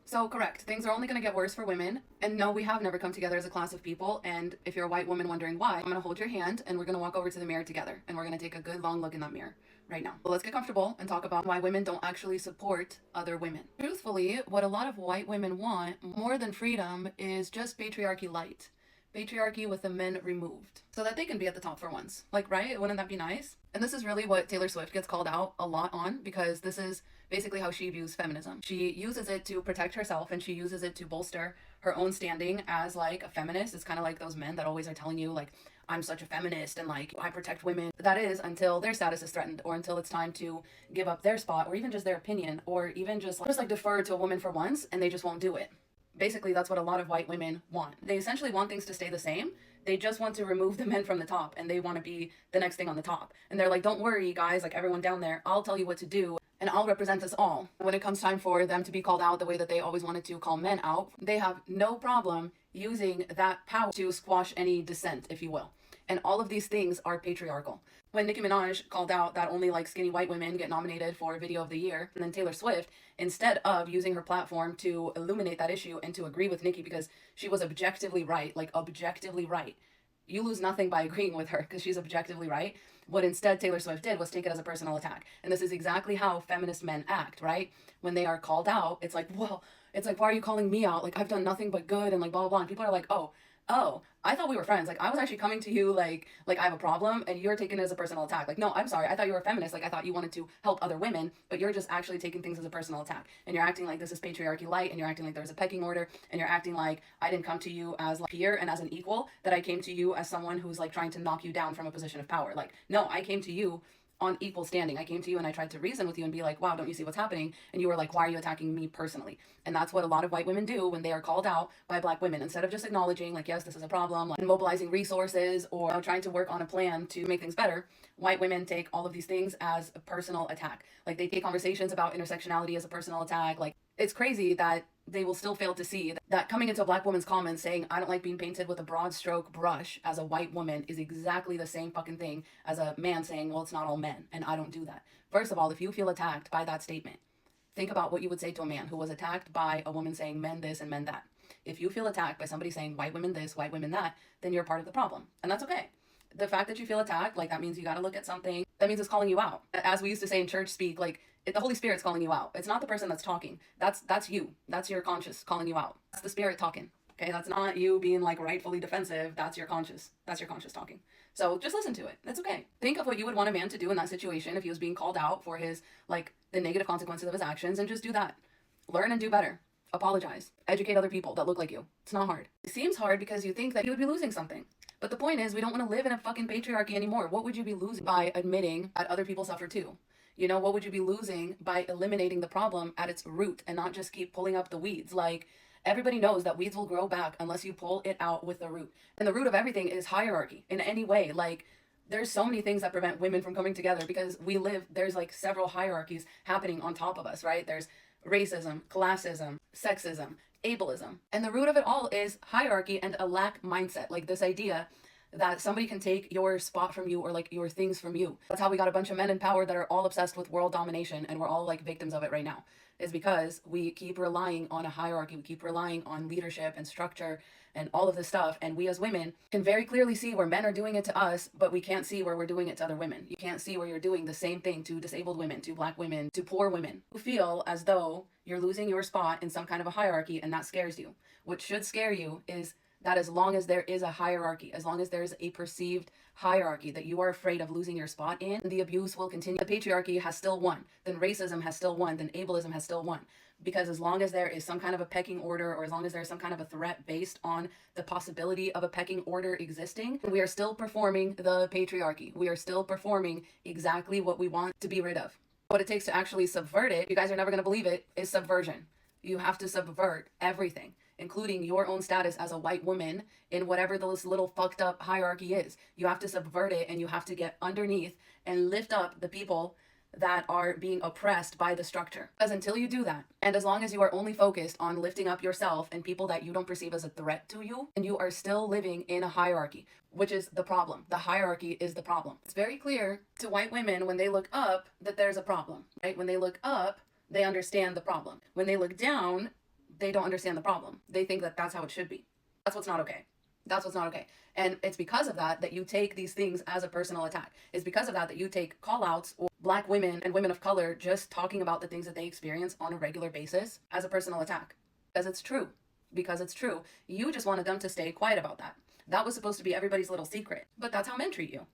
So correct, things are only going to get worse for women. And no, we have never come together as a class of people. And if you're a white woman wondering why, I'm going to hold your hand and we're going to walk over to the mirror together. And we're going to take a good long look in that mirror right now. But let's get comfortable and talk about why women don't actually support other women. Truthfully, what a lot of white women want more than freedom is just patriarchy light. Patriarchy with the men removed so that they can be at the top for once. Like, right? Wouldn't that be nice? And this is really what Taylor Swift gets called out a lot on, because this is basically how she views feminism. She uses it to protect herself and she uses it to bolster her own standing as like a feminist. It's kind of like those men that always are telling you like, I'm such a feminist and like I protect women. That is until their status is threatened, or until it's time to give up their spot, or even just their opinion, or even just like defer to a woman for once, and they just won't do it. Basically, that's what a lot of white women want. They essentially want things to stay the same. They just want to remove the men from the top, and they want to be the next thing on the top. And they're like, don't worry, guys, like everyone down there, I'll tell you what to do, and I'll represent us all. When it comes time for them to be called out the way that they always wanted to call men out, they have no problem using that power to squash any dissent, if you will. And all of these things are patriarchal. When Nicki Minaj called out that only like skinny white women get nominated for Video of the Year, and then Taylor Swift, instead of using her platform to illuminate that issue and to agree with Nicki because she was objectively right, like objectively right. You lose nothing by agreeing with her because she's objectively right. What instead Taylor Swift did was take it as a personal attack. And this is exactly how feminist men act, right? When they are called out, it's like, well, it's like, why are you calling me out? Like, I've done nothing but good, and like blah, blah, blah. And people are like, oh, I thought we were friends. Like, I was actually coming to you like I have a problem, and you're taking it as a personal attack. Like, no, I'm sorry. I thought you were a feminist. Like, I thought you wanted to help other women, but you're just actually taking things as a personal attack. And you're acting like this is patriarchy light, and you're acting like there's a pecking order, and you're acting like I didn't come to you as like peer and as an equal, that I came to you as someone who's like trying to knock you down from a position of power. Like, no, I came to you on equal standing. I came to you and I tried to reason with you and be like, wow, don't you see what's happening? And you were like, why are you attacking me personally? And that's what a lot of white women do when they are called out by black women. Instead of just acknowledging like, yes, this is a problem, like, and mobilizing resources or trying to work on a plan to make things better, white women take all of these things as a personal attack. Like, they take conversations about intersectionality as a personal attack. Like, it's crazy that they will still fail to see that coming into a black woman's comments saying, I don't like being painted with a broad stroke brush as a white woman is exactly the same fucking thing as a man saying, well, it's not all men, and I don't do that. First of all, if you feel attacked by that statement, think about what you would say to a man who was attacked by a woman saying men this and men that. If you feel attacked by somebody saying white women this, white women that, then you're part of the problem. And that's okay. The fact that you feel attacked, like, that means you got to look at something. That means it's calling you out. As we used to say in church speak, like, the Holy Spirit's calling you out. It's not the person that's talking. That's you. That's your conscious calling you out. That's the Spirit talking. Okay, that's not you being like rightfully defensive. That's your conscious. That's your conscious talking. So just listen to it. That's okay. Think of what you would want a man to do in that situation if he was being called out for his, like, the negative consequences of his actions, and just do that. Learn and do better. Apologize. Educate other people that look like you. It's not hard. It seems hard because you think that you would be losing something. But the point is, we don't want to live in a fucking patriarchy anymore. What would you be losing by admitting that other people suffer too? You know, what would you be losing by eliminating the problem at its root and not just keep pulling up the weeds? Like, everybody knows that weeds will grow back unless you pull it out with the root. And the root of everything is hierarchy in any way. Like, there's so many things that prevent women from coming together because there's like several hierarchies happening on top of us, right? There's racism, classism, sexism, ableism. And the root of it all is hierarchy and a lack mindset. Like, this idea that somebody can take your spot from you or like your things from you. That's how we got a bunch of men in power that are all obsessed with world domination, and we're all like victims of it right now, is because we keep relying on a hierarchy. We keep relying on leadership and structure and all of this stuff. And we as women can very clearly see where men are doing it to us, but we can't see where we're doing it to other women. You can't see where you're doing the same thing to disabled women, to black women, to poor women who feel as though you're losing your spot in some kind of a hierarchy, and that scares you. What should scare you is that as long as there is a hierarchy, as long as there's a perceived hierarchy that you are afraid of losing your spot in, the abuse will continue. The patriarchy has still won. Then racism has still won. Then ableism has still won. Because as long as there is some kind of a pecking order, or as long as there's some kind of a threat based on the possibility of a pecking order existing, we are still performing the patriarchy. We are still performing exactly what we want to be rid of. What it takes to actually subvert it, you guys are never going to believe it, is subversion. You have to subvert everything, including your own status as a white woman in whatever this little fucked up hierarchy is. You have to subvert it, and you have to get underneath and lift up the people that are being oppressed by the structure. Because until you do that, and as long as you are only focused on lifting up yourself and people that you don't perceive as a threat to you, and you are still living in a hierarchy, which is the problem. The hierarchy is the problem. It's very clear to white women when they look up that there's a problem, right? When they look up, they understand the problem. When they look down, they don't understand the problem. They think that that's how it should be. That's what's not okay. That's what's not okay. And it's because of that that you take these things as a personal attack. It's because of that that you take call outs or Black women and women of color just talking about the things that they experience on a regular basis as a personal attack. Because it's true. Because it's true. You just wanted them to stay quiet about that. That was supposed to be everybody's little secret. But that's how men treat you.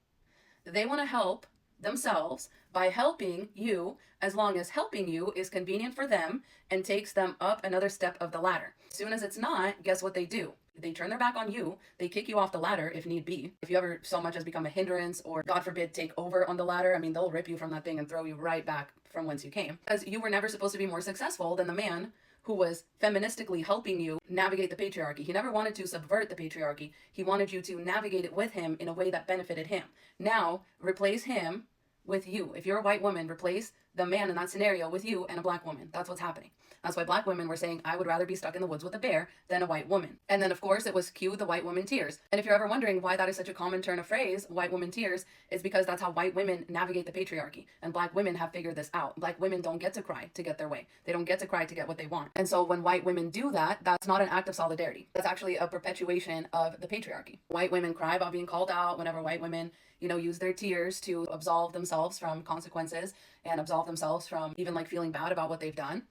They want to help themselves by helping you as long as helping you is convenient for them and takes them up another step of the ladder. As soon as it's not, guess what they do? They turn their back on you. They kick you off the ladder if need be. If you ever so much as become a hindrance or, God forbid, take over on the ladder, I mean, they'll rip you from that thing and throw you right back from whence you came. Because you were never supposed to be more successful than the man who was feministically helping you navigate the patriarchy. He never wanted to subvert the patriarchy. He wanted you to navigate it with him in a way that benefited him. Now, replace him with you. If you're a white woman, replace the man in that scenario with you and a Black woman. That's what's happening. That's why Black women were saying, I would rather be stuck in the woods with a bear than a white woman. And then, of course, it was cue the white woman tears. And if you're ever wondering why that is such a common turn of phrase, white woman tears, it's because that's how white women navigate the patriarchy. And Black women have figured this out. Black women don't get to cry to get their way. They don't get to cry to get what they want. And so when white women do that, that's not an act of solidarity. That's actually a perpetuation of the patriarchy. White women cry about being called out whenever white women, use their tears to absolve themselves from consequences and absolve themselves from even like feeling bad about what they've done.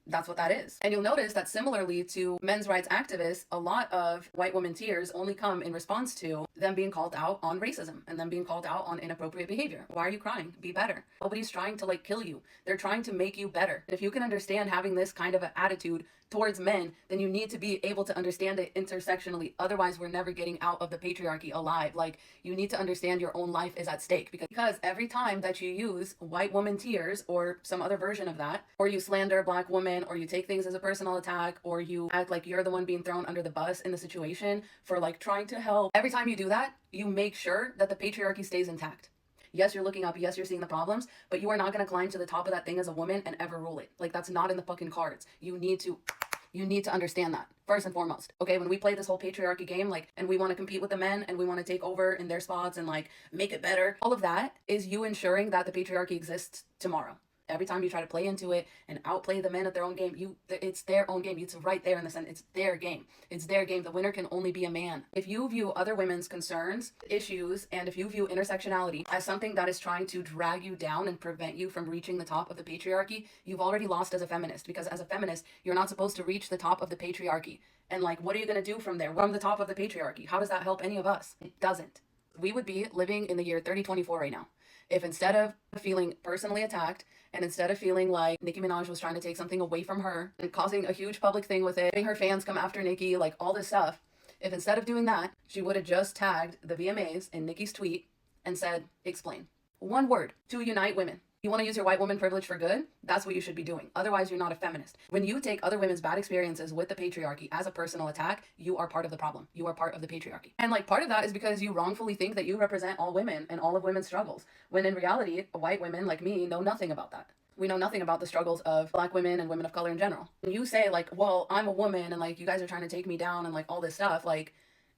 That's what that is. And you'll notice that similarly to men's rights activists, a lot of white women tears only come in response to them being called out on racism and them being called out on inappropriate behavior. Why are you crying? Be better. Nobody's trying to kill you. They're trying to make you better. And if you can understand having this kind of an attitude towards men, then you need to be able to understand it intersectionally. Otherwise, we're never getting out of the patriarchy alive. You need to understand your own life is at stake. Because every time that you use white woman tears or some other version of that, or you slander a Black woman, or you take things as a personal attack, or you act like you're the one being thrown under the bus in the situation for trying to help, every time you do that, you make sure that the patriarchy stays intact. Yes, you're looking up. Yes, you're seeing the problems, but you are not going to climb to the top of that thing as a woman and ever rule it. That's not in the fucking cards. You need to understand that first and foremost. Okay, when we play this whole patriarchy game, and we want to compete with the men and we want to take over in their spots and make it better, all of that is you ensuring that the patriarchy exists tomorrow. Every time you try to play into it and outplay the men at their own game, it's their own game. It's right there in the sense. It's their game. It's their game. The winner can only be a man. If you view other women's concerns, issues, and if you view intersectionality as something that is trying to drag you down and prevent you from reaching the top of the patriarchy, you've already lost as a feminist. Because as a feminist, you're not supposed to reach the top of the patriarchy. And what are you going to do from there? From the top of the patriarchy? How does that help any of us? It doesn't. We would be living in the year 3024 right now if instead of feeling personally attacked and instead of feeling like Nicki Minaj was trying to take something away from her and causing a huge public thing with it, having her fans come after Nicki, all this stuff, if instead of doing that, she would have just tagged the VMAs in Nicki's tweet and said, explain. One word to unite women. You want to use your white woman privilege for good? That's what you should be doing. Otherwise, you're not a feminist. When you take other women's bad experiences with the patriarchy as a personal attack, you are part of the problem. You are part of the patriarchy. And part of that is because you wrongfully think that you represent all women and all of women's struggles. When in reality, white women like me know nothing about that. We know nothing about the struggles of Black women and women of color in general. When you say well, I'm a woman and you guys are trying to take me down and all this stuff,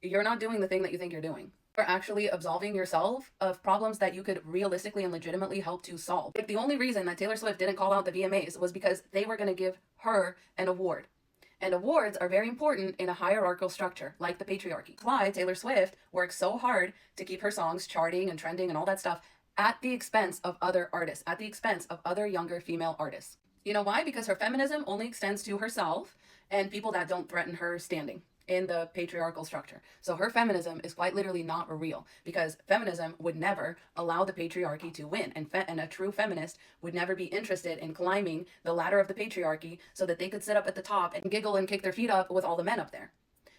you're not doing the thing that you think you're doing. You're actually absolving yourself of problems that you could realistically and legitimately help to solve. The only reason that Taylor Swift didn't call out the VMAs was because they were going to give her an award. And awards are very important in a hierarchical structure, like the patriarchy. That's why Taylor Swift works so hard to keep her songs charting and trending and all that stuff at the expense of other artists, at the expense of other younger female artists. You know why? Because her feminism only extends to herself and people that don't threaten her standing in the patriarchal structure. So her feminism is quite literally not real, because feminism would never allow the patriarchy to win. And a true feminist would never be interested in climbing the ladder of the patriarchy so that they could sit up at the top and giggle and kick their feet up with all the men up there.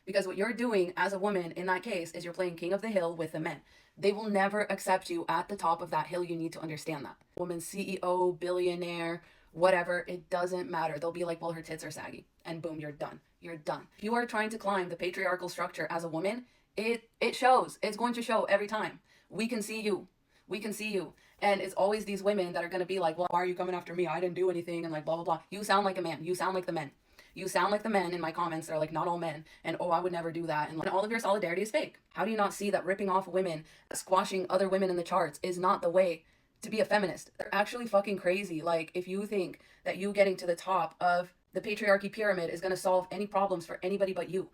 Because what you're doing as a woman in that case is you're playing king of the hill with the men. They will never accept you at the top of that hill. You need to understand that. Woman CEO, billionaire, whatever, it doesn't matter. They'll be well, her tits are saggy. And boom, you're done. You're done. If you are trying to climb the patriarchal structure as a woman, it shows. It's going to show every time. We can see you. We can see you. And it's always these women that are going to be well, why are you coming after me? I didn't do anything. And blah, blah, blah. You sound like a man. You sound like the men. You sound like the men in my comments. They're not all men. And I would never do that. And all of your solidarity is fake. How do you not see that ripping off women, squashing other women in the charts is not the way to be a feminist? They're actually fucking crazy. If you think that you getting to the top of the patriarchy pyramid is going to solve any problems for anybody but you.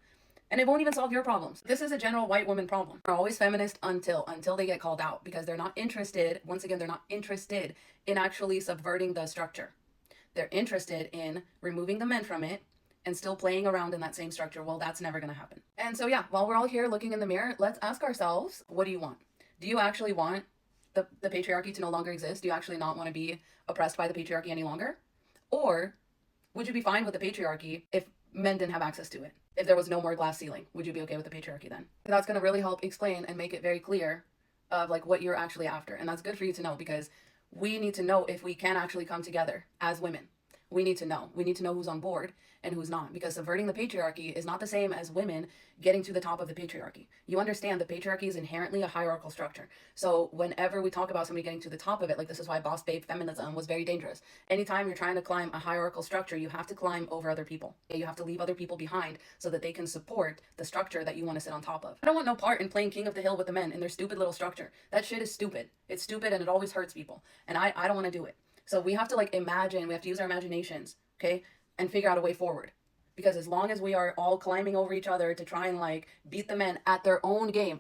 And it won't even solve your problems. This is a general white woman problem. They're always feminist until they get called out, because they're not interested, once again, they're not interested in actually subverting the structure. They're interested in removing the men from it and still playing around in that same structure. Well, that's never going to happen. And so yeah, while we're all here looking in the mirror, let's ask ourselves, what do you want? Do you actually want the patriarchy to no longer exist? Do you actually not want to be oppressed by the patriarchy any longer? Or would you be fine with the patriarchy if men didn't have access to it? If there was no more glass ceiling, would you be okay with the patriarchy then? That's going to really help explain and make it very clear of like what you're actually after. And that's good for you to know, because we need to know if we can actually come together as women. We need to know. We need to know who's on board and who's not, because subverting the patriarchy is not the same as women getting to the top of the patriarchy. You understand the patriarchy is inherently a hierarchical structure. So whenever we talk about somebody getting to the top of it, like this is why boss babe feminism was very dangerous. Anytime you're trying to climb a hierarchical structure, you have to climb over other people. You have to leave other people behind so that they can support the structure that you want to sit on top of. I don't want no part in playing king of the hill with the men in their stupid little structure. That shit is stupid. It's stupid and it always hurts people. And I don't want to do it. So we have to like imagine, we have to use our imaginations, okay, and figure out a way forward. Because as long as we are all climbing over each other to try and like beat the men at their own game,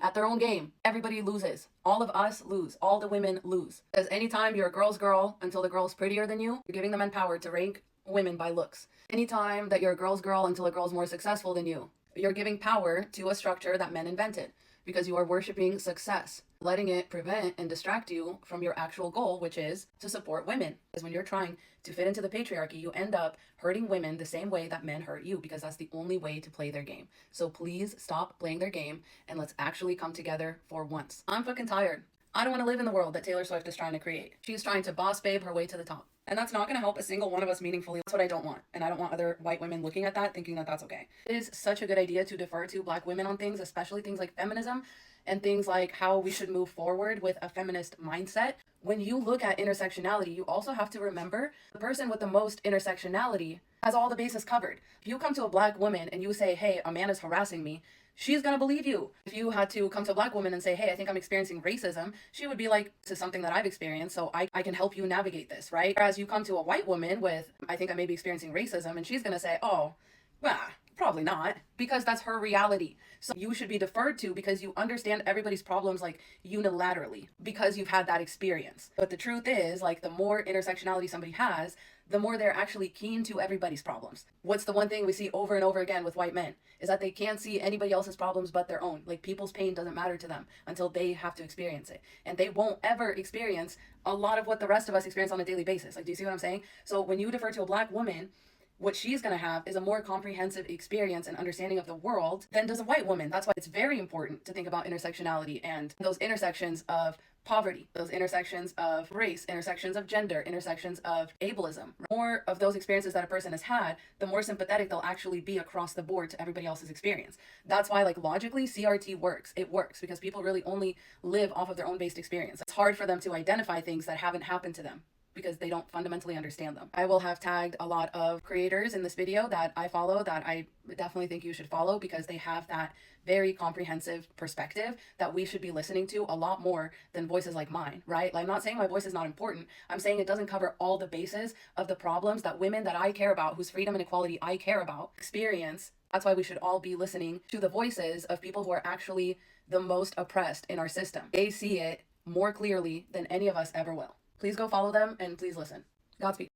everybody loses. All of us lose. All the women lose. Because anytime you're a girl's girl until the girl's prettier than you, you're giving the men power to rank women by looks. Anytime that you're a girl's girl until a girl's more successful than you, you're giving power to a structure that men invented, because you are worshiping success, letting it prevent and distract you from your actual goal, which is to support women. Because when you're trying to fit into the patriarchy, you end up hurting women the same way that men hurt you, because that's the only way to play their game. So please stop playing their game and let's actually come together for once. I'm fucking tired. I don't want to live in the world that Taylor Swift is trying to create. She's trying to boss babe her way to the top. And that's not going to help a single one of us meaningfully. That's what I don't want. And I don't want other white women looking at that thinking that that's okay. It is such a good idea to defer to Black women on things, especially things like feminism and things like how we should move forward with a feminist mindset. When you look at intersectionality, you also have to remember the person with the most intersectionality has all the bases covered. If you come to a Black woman and you say, hey, a man is harassing me, she's gonna believe you. If you had to come to a Black woman and say, hey, I think I'm experiencing racism, she would be like, this is something that I've experienced, so I can help you navigate this, right? Whereas you come to a white woman with, I think I may be experiencing racism, and she's gonna say, oh, well, probably not, because that's her reality. So you should be deferred to because you understand everybody's problems like unilaterally, because you've had that experience. But the truth is, like, the more intersectionality somebody has, the more they're actually keen to everybody's problems. What's the one thing we see over and over again with white men is that they can't see anybody else's problems but their own. Like, people's pain doesn't matter to them until they have to experience it. And they won't ever experience a lot of what the rest of us experience on a daily basis. Like, do you see what I'm saying? So when you defer to a Black woman, what she's going to have is a more comprehensive experience and understanding of the world than does a white woman. That's why it's very important to think about intersectionality and those intersections of poverty, those intersections of race, intersections of gender, intersections of ableism. More of those experiences that a person has had, the more sympathetic they'll actually be across the board to everybody else's experience. That's why, like, logically, CRT works. It works because people really only live off of their own based experience. It's hard for them to identify things that haven't happened to them, because they don't fundamentally understand them. I will have tagged a lot of creators in this video that I follow that I definitely think you should follow, because they have that very comprehensive perspective that we should be listening to a lot more than voices like mine, right? Like, I'm not saying my voice is not important. I'm saying it doesn't cover all the bases of the problems that women that I care about, whose freedom and equality I care about, experience. That's why we should all be listening to the voices of people who are actually the most oppressed in our system. They see it more clearly than any of us ever will. Please go follow them and please listen. Godspeed.